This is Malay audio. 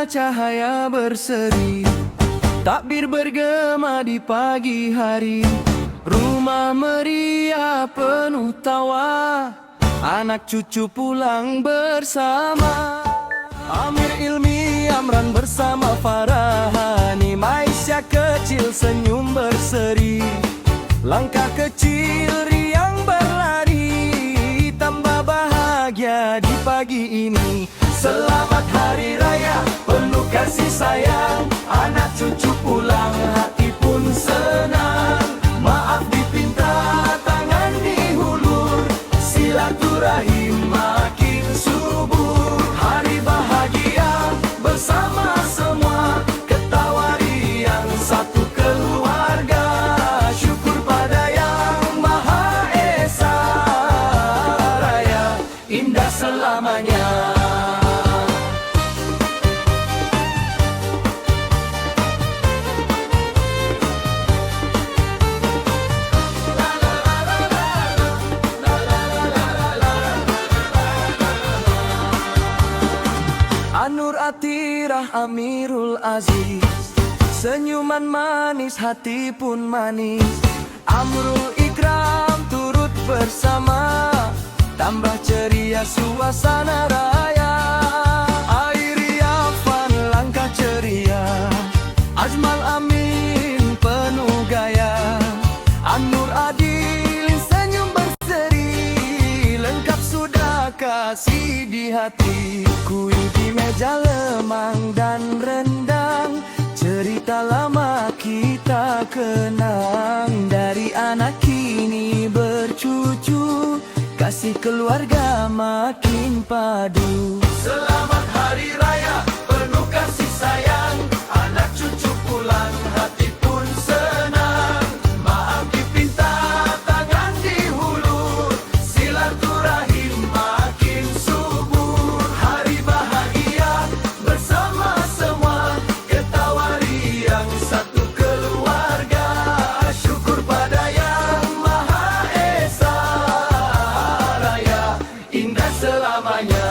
cahaya berseri, takbir bergema di pagi hari. Rumah meriah penuh tawa, anak cucu pulang bersama. Amir, Ilmi, Amran bersama Farahani, Maisya kecil senyum berseri. Langkah kecil riang berlari, tambah bahagia di pagi ini. Selamat Hari Raya penuh kasih sayang, anak cucu pulang hati pun senang. Maaf dipinta tangan dihulur, silaturahim makin subur. Hari bahagia bersama semua, ketawa riang satu keluarga. Syukur pada Yang Maha Esa, Raya indah selamanya. Nur Atirah, Amirul Aziz, senyuman manis hati pun manis. Amrul Ikram turut bersama, tambah ceria suasana raya. Airi Afan langkah ceria, Azmal Amin penuh gaya. Anur Adil senyum berseri, lengkap sudah kasih di hati. Kuih di meja lemang dan rendang, cerita lama kita kenang. Dari anak kini bercucu, kasih keluarga makin padu. Selamat Hari Raya penuh kasih sayang, anak cucu pulang hati pun senang. Maaf dipinta tangan dihulur, silaturahim makin subur. Hari bahagia bersama semua, ketawa riang satu keluarga. Syukur pada Yang Maha Esa, Raya indah selamanya.